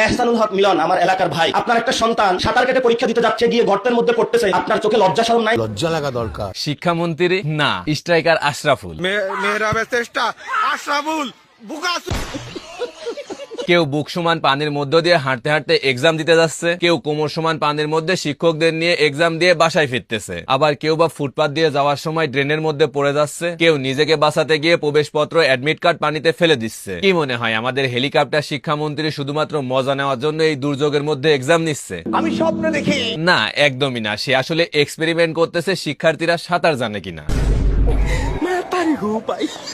এহসানুল হক মিলন আমার এলাকার ভাই, আপনার একটা সন্তান সাঁতার কেটে পরীক্ষা দিতে যাচ্ছে, গিয়ে গর্তের মধ্যে পড়তেছে, আপনার চোখে লজ্জা শরম নাই? লজ্জা লাগা দরকার। শিক্ষামন্ত্রী না, স্ট্রাইকার আশরাফুল। মেহরাবের চেষ্টা আশরাফুল বুকাসু। কেউ বুক সমান পানির মধ্য দিয়ে হাঁটতে হাঁটতে এক্সাম দিতে যাচ্ছে, কেউ কোমর সমান পানির মধ্যে শিক্ষকদের নিয়ে এক্সাম দিয়ে বাসায় ফিরতেছে, আবার কেউ বা ফুটপাত দিয়ে যাওয়ার সময় ড্রেনের মধ্যে পড়ে যাচ্ছে, কেউ নিজেকে বাঁচাতে গিয়ে প্রবেশপত্র অ্যাডমিট কার্ড পানিতে ফেলে দিচ্ছে। কি মনে হয় আমাদের হেলিকপ্টার শিক্ষামন্ত্রী শুধুমাত্র মজা নেওয়ার জন্য এই দুর্যোগের মধ্যে এক্সাম নিচ্ছে? আমি স্বপ্ন দেখি না, একদমই না। সে আসলে এক্সপেরিমেন্ট করতেছে শিক্ষার্থীরা সাঁতার জানে কিনা।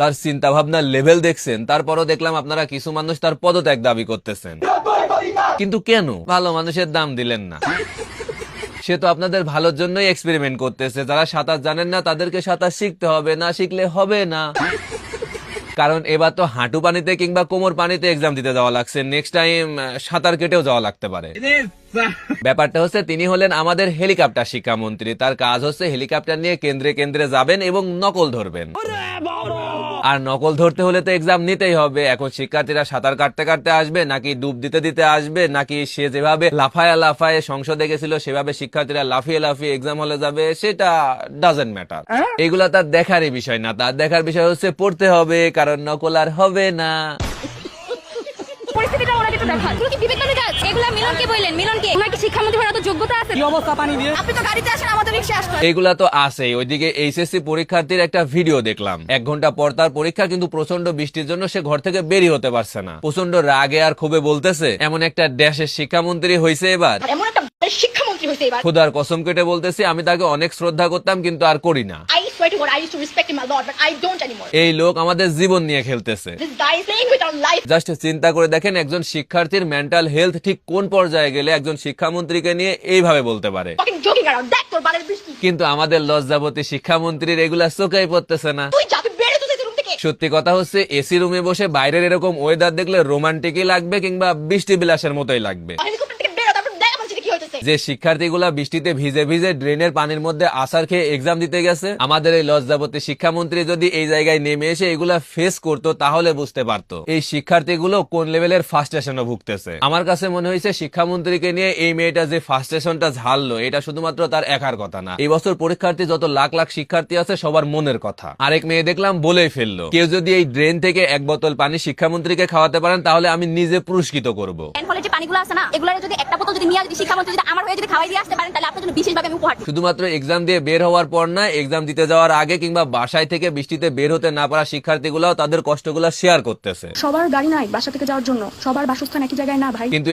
তার চিন্তা ভাবনার লেভেল দেখছেন? তারপরও দেখলাম আপনারা কিছু মানুষ তার পদত্যাগ দাবি করতেছেন। কিন্তু কেন? ভালো মানুষের দাম দিলেন না। সে তো আপনাদের ভালোর জন্যই এক্সপেরিমেন্ট করতেছে। যারা সাঁতার জানেন না তাদেরকে সাঁতার শিখতে হবে, না শিখলে হবে না। কারণ এবার তো হাঁটু পানিতে কিংবা কোমর পানিতে এক্সাম দিতে যাওয়া লাগছে, নেক্সট টাইম সাঁতার কেটেও যাওয়া লাগতে পারে। ব্যাপারটা হচ্ছে তিনি হলেন আমাদের হেলিকপ্টার শিক্ষামন্ত্রী। তার কাজ হচ্ছে হেলিকপ্টার নিয়ে কেন্দ্রে কেন্দ্রে যাবেন এবং নকল ধরবেন। আর নকল ধরতে হলে তো এক্সাম নিতেই হবে। এখন শিক্ষার্থীরা সাঁতার কাটতে কাটতে আসবে, নাকি ডুব দিতে দিতে আসবে, নাকি সে যেভাবে লাফায় লাফায় সংসদে গেছিল সেভাবে শিক্ষার্থীরা লাফিয়ে লাফিয়ে এক্সাম হলে যাবে, সেটা ডাজেন্ট ম্যাটার। এগুলা তার দেখারই বিষয় না। তার দেখার বিষয় হচ্ছে পড়তে হবে, কারণ নকল আর হবে না। পরিস্থিতিটা ওনাকে একটু দেখান। পুরো কি বিবেকবাদী কাজ? এগুলা মিলনকে বললেন, মিলনকে ওনার কি শিক্ষামন্ত্রী হওয়ার এত যোগ্যতা আছে? কি অবস্থা পানি দিয়ে? আপনি তো গাড়িতে আসেন, আমাদের রিকশা আসতো। এগুলা তো আছেই। ওইদিকে এইচএসসি পরীক্ষার্থীর একটা ভিডিও দেখলাম, 1 ঘন্টা পর তার পরীক্ষা, কিন্তু প্রচন্ড বৃষ্টির জন্য সে ঘর থেকে বেরই হতে পারছে না। প্রচন্ড রাগে আর ক্ষোভে বলতেছে, এমন একটা দেশের শিক্ষামন্ত্রী হয়েছে এবার। এমন একটা শিক্ষামন্ত্রী হইছে এবার। খোদার কসম কেটে বলতেছি, আমি তাকে অনেক শ্রদ্ধা করতাম, কিন্তু আর করি না। I swear to God, I used to respect him a lot, but I don't anymore. এই লোক আমাদের জীবন নিয়ে খেলতেছে। This guy is playing with our life. Just চিন্তা করে দেখেন, একজন শিক্ষার্থীর মেন্টাল হেলথ ঠিক কোন পর্যায়ে গেলে একজন শিক্ষামন্ত্রীকে নিয়ে এইভাবে বলতে পারে। Fucking joking around. দেখ তোর বালের বৃষ্টি। কিন্তু আমাদের লজ্জাবতী শিক্ষামন্ত্রীর এগুলা চোখেই পড়তেছে না। তুই যা, তুই বের হতে রুম থেকে। সত্যি কথা হচ্ছে, এসি রুমে বসে বাইরের এরকম ওয়েদার দেখলে রোমান্টিকই লাগবে, কিংবা বৃষ্টি বিলাসের মতোই লাগবে। হেলিকপ্টার থেকে বের হতে, তারপর দেখ আমার সাথে কি হইতেছে। যে শিক্ষার্থীগুলা বৃষ্টিতে ভিজে ভিজে ড্রেনের পানির মধ্যে আছাড় খেয়ে এক্সাম দিতে গেছে, আমাদের এই লজ্জাবতী শিক্ষামন্ত্রী যদি এই জায়গায় নেমে এসে এগুলা ফেস করতো তাহলে বুঝতে পারতো এই শিক্ষার্থীগুলো কোন লেভেলের ফার্স্ট্রেশনে ভুগতেছে। আমার কাছে মনে হয়েছে শিক্ষামন্ত্রীকে নিয়ে এই মেয়েটা যে ফার্স্ট্রেশনটা ঝাড়লো, এটা শুধুমাত্র তার একার কথা না। এই বছর পরীক্ষার্থী যত লাখ লাখ শিক্ষার্থী আছে সবার মনের কথা। আরেক মেয়ে দেখলাম বলেই ফেললো, কেউ যদি এই ড্রেন থেকে 1 বোতল পানি শিক্ষামন্ত্রীকে খাওয়াতে পারেন তাহলে আমি নিজে পুরস্কৃত করব। ফলে যে পানিগুলো আছে না, এগুলোর যদি একটা বোতল যদি নিয়ে যদি শিক্ষামন্ত্রী যদি আমার হয়ে যদি খাওয়াই দিয়ে আসতে পারেন, তাহলে আপনার জন্য বিশেষভাবে আমি উপহার দিব। শুধুমাত্র এক্সাম দিয়ে বের হওয়ার পর না, এক্সাম দিতে যাওয়ার আগে কিংবা বাসায় থেকে বৃষ্টিতে বের হতে না পারা শিক্ষার্থীগুলাও তাদের কষ্টগুলা শেয়ার করতেছে। সবার গাড়ি নাই বাসা থেকে যাওয়ার জন্য, সবার বাসস্থান একই জায়গায় না ভাই। কিন্তু